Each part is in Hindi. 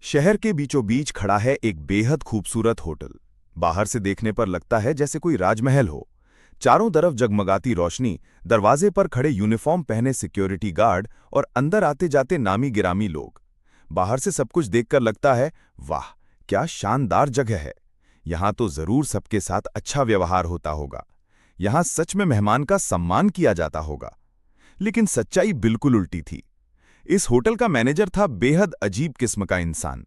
शहर के बीचों बीच खड़ा है एक बेहद खूबसूरत होटल। बाहर से देखने पर लगता है जैसे कोई राजमहल हो। चारों तरफ जगमगाती रोशनी, दरवाजे पर खड़े यूनिफॉर्म पहने सिक्योरिटी गार्ड और अंदर आते जाते नामी गिरामी लोग। बाहर से सब कुछ देखकर लगता है, वाह क्या शानदार जगह है। यहाँ तो जरूर सबके साथ अच्छा व्यवहार होता होगा। यहाँ सच में मेहमान का सम्मान किया जाता होगा। लेकिन सच्चाई बिल्कुल उल्टी थी। इस होटल का मैनेजर था बेहद अजीब किस्म का इंसान।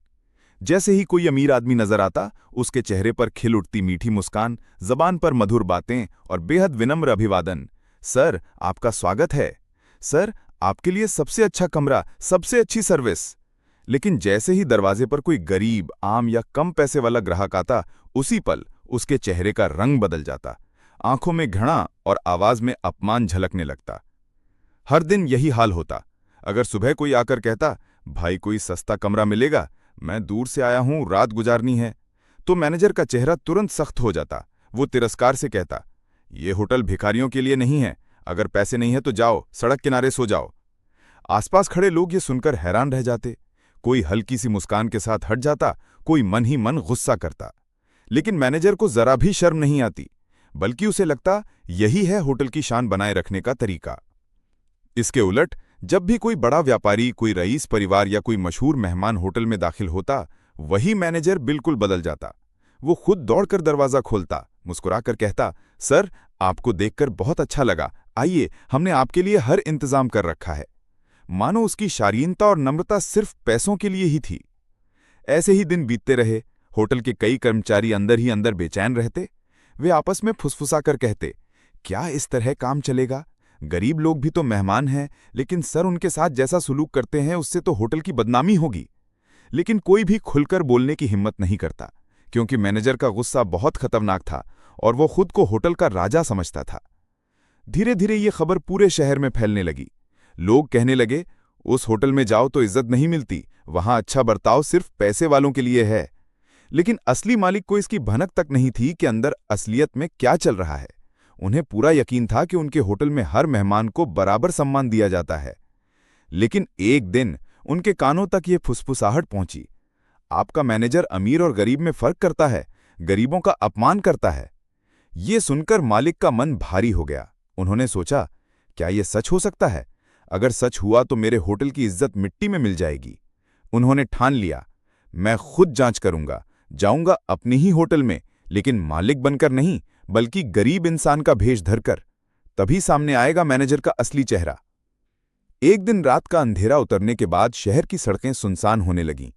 जैसे ही कोई अमीर आदमी नजर आता, उसके चेहरे पर खिल उठती मीठी मुस्कान, जबान पर मधुर बातें और बेहद विनम्र अभिवादन। सर, आपका स्वागत है। सर, आपके लिए सबसे अच्छा कमरा, सबसे अच्छी सर्विस। लेकिन जैसे ही दरवाजे पर कोई गरीब, आम या कम पैसे वाला ग्राहक आता, उसी पल उसके चेहरे का रंग बदल जाता। आंखों में घृणा और आवाज में अपमान झलकने लगता। हर दिन यही हाल होता। अगर सुबह कोई आकर कहता, भाई कोई सस्ता कमरा मिलेगा, मैं दूर से आया हूं, रात गुजारनी है, तो मैनेजर का चेहरा तुरंत सख्त हो जाता। वो तिरस्कार से कहता, ये होटल भिखारियों के लिए नहीं है, अगर पैसे नहीं है तो जाओ, सड़क किनारे सो जाओ। आसपास खड़े लोग ये सुनकर हैरान रह जाते। कोई हल्की सी मुस्कान के साथ हट जाता, कोई मन ही मन गुस्सा करता। लेकिन मैनेजर को जरा भी शर्म नहीं आती, बल्कि उसे लगता यही है होटल की शान बनाए रखने का तरीका। इसके उलट जब भी कोई बड़ा व्यापारी, कोई रईस परिवार या कोई मशहूर मेहमान होटल में दाखिल होता, वही मैनेजर बिल्कुल बदल जाता। वो खुद दौड़कर दरवाजा खोलता, मुस्कुराकर कहता, सर आपको देखकर बहुत अच्छा लगा, आइए हमने आपके लिए हर इंतजाम कर रखा है। मानो उसकी शालीनता और नम्रता सिर्फ पैसों के लिए ही थी। ऐसे ही दिन बीतते रहे। होटल के कई कर्मचारी अंदर ही अंदर बेचैन रहते। वे आपस में फुसफुसाकर कहते, क्या इस तरह काम चलेगा? गरीब लोग भी तो मेहमान हैं, लेकिन सर उनके साथ जैसा सुलूक करते हैं उससे तो होटल की बदनामी होगी। लेकिन कोई भी खुलकर बोलने की हिम्मत नहीं करता, क्योंकि मैनेजर का गुस्सा बहुत खतरनाक था और वो खुद को होटल का राजा समझता था। धीरे धीरे ये खबर पूरे शहर में फैलने लगी। लोग कहने लगे, उस होटल में जाओ तो इज्जत नहीं मिलती, वहां अच्छा बर्ताव सिर्फ पैसे वालों के लिए है। लेकिन असली मालिक को इसकी भनक तक नहीं थी कि अंदर असलियत में क्या चल रहा है। उन्हें पूरा यकीन था कि उनके होटल में हर मेहमान को बराबर सम्मान दिया जाता है। लेकिन एक दिन उनके कानों तक ये फुसफुसाहट पहुंची, आपका मैनेजर अमीर और गरीब में फर्क करता है, गरीबों का अपमान करता है। ये सुनकर मालिक का मन भारी हो गया। उन्होंने सोचा, क्या यह सच हो सकता है? अगर सच हुआ तो मेरे होटल की इज्जत मिट्टी में मिल जाएगी। उन्होंने ठान लिया, मैं खुद जांच करूंगा, जाऊंगा अपने ही होटल में, लेकिन मालिक बनकर नहीं, बल्कि गरीब इंसान का भेष धरकर। तभी सामने आएगा मैनेजर का असली चेहरा। एक दिन रात का अंधेरा उतरने के बाद शहर की सड़कें सुनसान होने लगीं।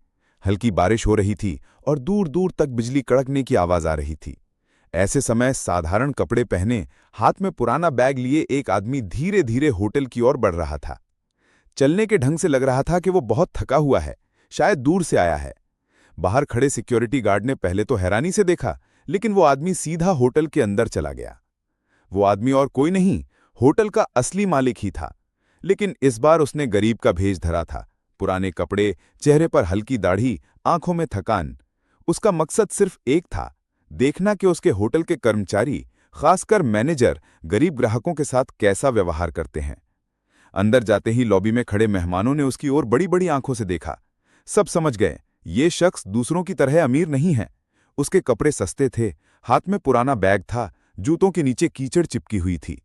हल्की बारिश हो रही थी और दूर दूर तक बिजली कड़कने की आवाज आ रही थी। ऐसे समय साधारण कपड़े पहने, हाथ में पुराना बैग लिए एक आदमी धीरे धीरे होटल की ओर बढ़ रहा था। चलने के ढंग से लग रहा था कि वो बहुत थका हुआ है, शायद दूर से आया है। बाहर खड़े सिक्योरिटी गार्ड ने पहले तो हैरानी से देखा, लेकिन वो आदमी सीधा होटल के अंदर चला गया। वो आदमी और कोई नहीं, होटल का असली मालिक ही था। लेकिन इस बार उसने गरीब का भेष धरा था। पुराने कपड़े, चेहरे पर हल्की दाढ़ी, आंखों में थकान। उसका मकसद सिर्फ एक था, देखना कि उसके होटल के कर्मचारी, खासकर मैनेजर, गरीब ग्राहकों के साथ कैसा व्यवहार करते हैं। अंदर जाते ही लॉबी में खड़े मेहमानों ने उसकी ओर बड़ी बड़ी आंखों से देखा। सब समझ गए, ये शख्स दूसरों की तरह अमीर नहीं है। उसके कपड़े सस्ते थे, हाथ में पुराना बैग था, जूतों के नीचे कीचड़ चिपकी हुई थी।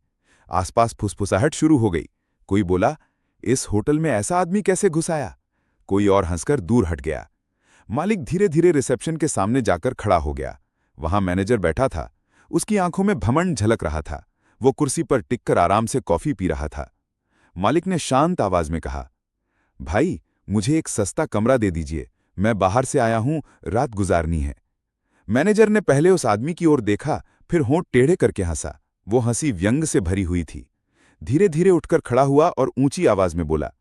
आसपास फुसफुसाहट शुरू हो गई। कोई बोला, इस होटल में ऐसा आदमी कैसे घुस आया? कोई और हंसकर दूर हट गया। मालिक धीरे धीरे रिसेप्शन के सामने जाकर खड़ा हो गया। वहां मैनेजर बैठा था। उसकी आंखों में घमंड झलक रहा था। वो कुर्सी पर टिककर आराम से कॉफी पी रहा था। मालिक ने शांत आवाज में कहा, भाई मुझे एक सस्ता कमरा दे दीजिए, मैं बाहर से आया हूं, रात गुजारनी है। मैनेजर ने पहले उस आदमी की ओर देखा, फिर होंठ टेढ़े करके हंसा। वो हंसी व्यंग से भरी हुई थी। धीरे धीरे उठकर खड़ा हुआ और ऊंची आवाज में बोला,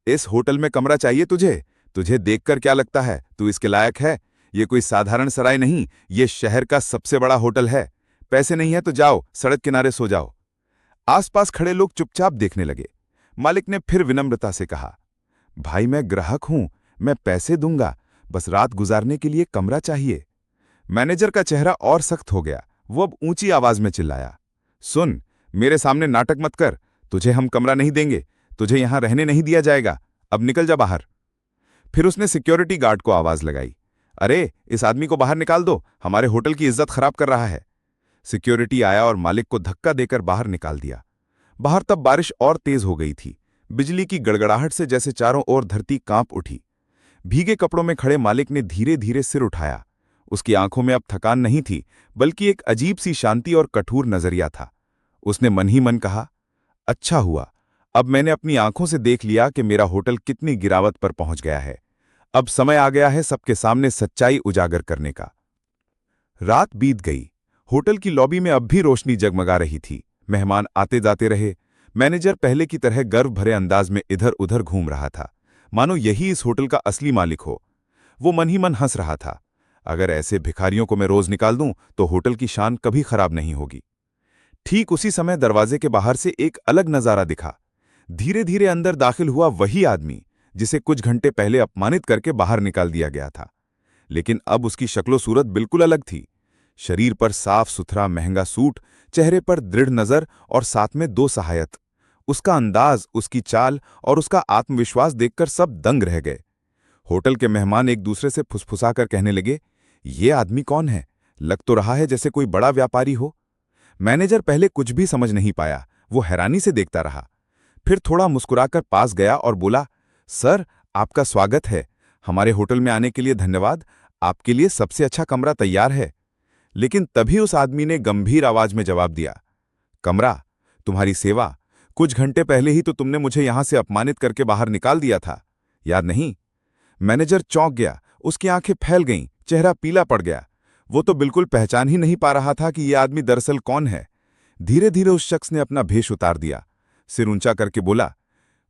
इस होटल में कमरा चाहिए तुझे? तुझे देखकर क्या लगता है तू इसके लायक है? ये कोई साधारण सराय नहीं, ये शहर का सबसे बड़ा होटल है। पैसे नहीं है तो जाओ, सड़क किनारे सो जाओ। आसपास खड़े लोग चुपचाप देखने लगे। मालिक ने फिर विनम्रता से कहा, भाई मैं ग्राहक हूं, मैं पैसे दूंगा, बस रात गुजारने के लिए कमरा चाहिए। मैनेजर का चेहरा और सख्त हो गया। वो अब ऊंची आवाज में चिल्लाया, सुन, मेरे सामने नाटक मत कर, तुझे हम कमरा नहीं देंगे, तुझे यहां रहने नहीं दिया जाएगा, अब निकल जा बाहर। फिर उसने सिक्योरिटी गार्ड को आवाज लगाई, अरे इस आदमी को बाहर निकाल दो, हमारे होटल की इज्जत खराब कर रहा है। सिक्योरिटी आया और मालिक को धक्का देकर बाहर निकाल दिया। बाहर तब बारिश और तेज हो गई थी। बिजली की गड़गड़ाहट से जैसे चारों ओर धरती कांप उठी। भीगे कपड़ों में खड़े मालिक ने धीरे धीरे सिर उठाया। उसकी आंखों में अब थकान नहीं थी, बल्कि एक अजीब सी शांति और कठोर नजरिया था। उसने मन ही मन कहा, अच्छा हुआ, अब मैंने अपनी आंखों से देख लिया कि मेरा होटल कितनी गिरावट पर पहुंच गया है। अब समय आ गया है सबके सामने सच्चाई उजागर करने का। रात बीत गई। होटल की लॉबी में अब भी रोशनी जगमगा रही थी। मेहमान आते जाते रहे। मैनेजर पहले की तरह गर्व भरे अंदाज में इधर उधर घूम रहा था, मानो यही इस होटल का असली मालिक हो। वो मन ही मन हंस रहा था, अगर ऐसे भिखारियों को मैं रोज निकाल दूं तो होटल की शान कभी खराब नहीं होगी। ठीक उसी समय दरवाजे के बाहर से एक अलग नजारा दिखा। धीरे धीरे अंदर दाखिल हुआ वही आदमी जिसे कुछ घंटे पहले अपमानित करके बाहर निकाल दिया गया था। लेकिन अब उसकी शक्लो सूरत बिल्कुल अलग थी। शरीर पर साफ सुथरा महंगा सूट, चेहरे पर दृढ़ नजर और साथ में 2 सहायक। उसका अंदाज, उसकी चाल और उसका आत्मविश्वास देखकर सब दंग रह गए। होटल के मेहमान एक दूसरे से फुसफुसाकर कहने लगे, ये आदमी कौन है? लग तो रहा है जैसे कोई बड़ा व्यापारी हो। मैनेजर पहले कुछ भी समझ नहीं पाया, वो हैरानी से देखता रहा। फिर थोड़ा मुस्कुराकर पास गया और बोला, सर आपका स्वागत है, हमारे होटल में आने के लिए धन्यवाद, आपके लिए सबसे अच्छा कमरा तैयार है। लेकिन तभी उस आदमी ने गंभीर आवाज में जवाब दिया, कमरा? तुम्हारी सेवा? कुछ घंटे पहले ही तो तुमने मुझे यहां से अपमानित करके बाहर निकाल दिया था, याद नहीं? मैनेजर चौंक गया, उसकी आंखें फैल गईं, चेहरा पीला पड़ गया। वो तो बिल्कुल पहचान ही नहीं पा रहा था कि यह आदमी दरअसल कौन है। धीरे धीरे उस शख्स ने अपना भेष उतार दिया, सिर ऊंचा करके बोला,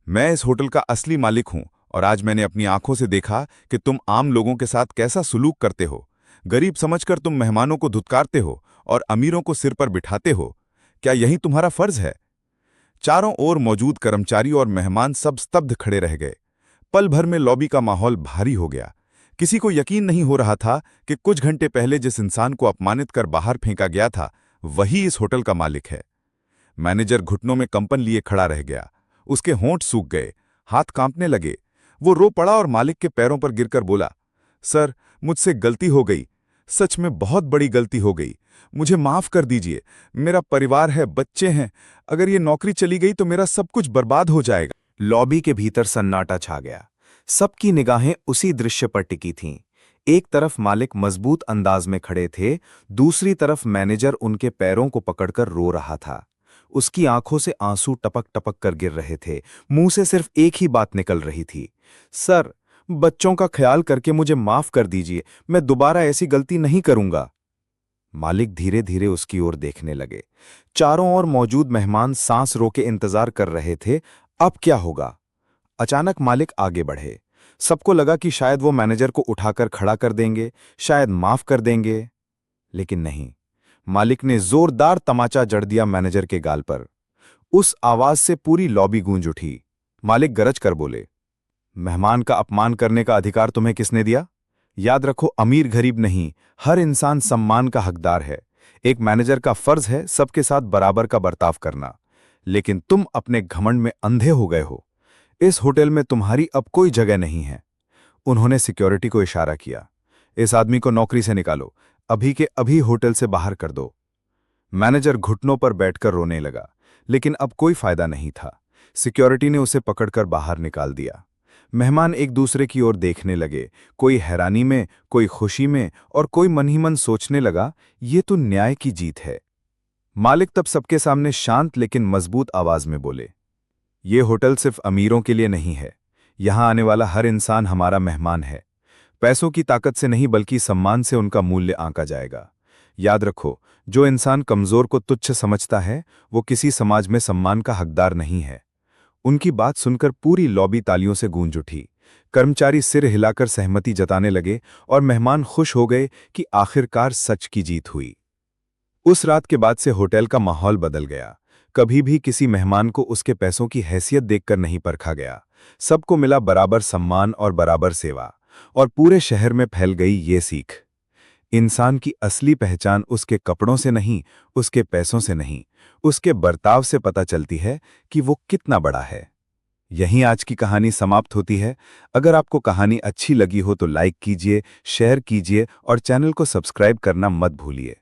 मैं इस होटल का असली मालिक हूं और आज मैंने अपनी आंखों से देखा कि तुम आम लोगों के साथ कैसा सुलूक करते हो। गरीब समझकर तुम मेहमानों को धुतकारते हो और अमीरों को सिर पर बिठाते हो। क्या यही तुम्हारा फर्ज है? चारों ओर मौजूद कर्मचारी और मेहमान सब स्तब्ध खड़े रह गए। पल भर में लॉबी का माहौल भारी हो गया। किसी को यकीन नहीं हो रहा था कि कुछ घंटे पहले जिस इंसान को अपमानित कर बाहर फेंका गया था, वही इस होटल का मालिक है। मैनेजर घुटनों में कंपन लिए खड़ा रह गया। उसके होंठ सूख गए, हाथ कांपने लगे। वो रो पड़ा और मालिक के पैरों पर गिरकर बोला, सर मुझसे गलती हो गई, सच में बहुत बड़ी गलती हो गई, मुझे माफ कर दीजिए। मेरा परिवार है, बच्चे हैं, अगर ये नौकरी चली गई तो मेरा सब कुछ बर्बाद हो जाएगा। लॉबी के भीतर सन्नाटा छा गया। सबकी निगाहें उसी दृश्य पर टिकी थीं। एक तरफ मालिक मजबूत अंदाज में खड़े थे, दूसरी तरफ मैनेजर उनके पैरों को पकड़कर रो रहा था। उसकी आंखों से आंसू टपक टपक कर गिर रहे थे। मुंह से सिर्फ एक ही बात निकल रही थी, सर बच्चों का ख्याल करके मुझे माफ कर दीजिए, मैं दोबारा ऐसी गलती नहीं करूंगा। मालिक धीरे धीरे उसकी ओर देखने लगे। चारों ओर मौजूद मेहमान सांस रोके इंतजार कर रहे थे, अब क्या होगा। अचानक मालिक आगे बढ़े। सबको लगा कि शायद वो मैनेजर को उठाकर खड़ा कर देंगे, शायद माफ कर देंगे, लेकिन नहीं। मालिक ने जोरदार तमाचा जड़ दिया मैनेजर के गाल पर। उस आवाज से पूरी लॉबी गूंज उठी। मालिक गरज कर बोले, मेहमान का अपमान करने का अधिकार तुम्हें किसने दिया? याद रखो, अमीर गरीब नहीं, हर इंसान सम्मान का हकदार है। एक मैनेजर का फर्ज है सबके साथ बराबर का बर्ताव करना, लेकिन तुम अपने घमंड में अंधे हो गए हो। इस होटल में तुम्हारी अब कोई जगह नहीं है। उन्होंने सिक्योरिटी को इशारा किया, इस आदमी को नौकरी से निकालो, अभी के अभी होटल से बाहर कर दो। मैनेजर घुटनों पर बैठकर रोने लगा, लेकिन अब कोई फायदा नहीं था। सिक्योरिटी ने उसे पकड़कर बाहर निकाल दिया। मेहमान एक दूसरे की ओर देखने लगे, कोई हैरानी में, कोई खुशी में और कोई मन ही मन सोचने लगा, ये तो न्याय की जीत है। मालिक तब सबके सामने शांत लेकिन मजबूत आवाज में बोले, ये होटल सिर्फ अमीरों के लिए नहीं है, यहां आने वाला हर इंसान हमारा मेहमान है। पैसों की ताकत से नहीं बल्कि सम्मान से उनका मूल्य आंका जाएगा। याद रखो, जो इंसान कमजोर को तुच्छ समझता है वो किसी समाज में सम्मान का हकदार नहीं है। उनकी बात सुनकर पूरी लॉबी तालियों से गूंज उठी। कर्मचारी सिर हिलाकर सहमति जताने लगे और मेहमान खुश हो गए कि आखिरकार सच की जीत हुई। उस रात के बाद से होटल का माहौल बदल गया। कभी भी किसी मेहमान को उसके पैसों की हैसियत देखकर नहीं परखा गया। सबको मिला बराबर सम्मान और बराबर सेवा, और पूरे शहर में फैल गई ये सीख, इंसान की असली पहचान उसके कपड़ों से नहीं, उसके पैसों से नहीं, उसके बर्ताव से पता चलती है कि वो कितना बड़ा है। यहीं आज की कहानी समाप्त होती है। अगर आपको कहानी अच्छी लगी हो तो लाइक कीजिए, शेयर कीजिए और चैनल को सब्सक्राइब करना मत भूलिए।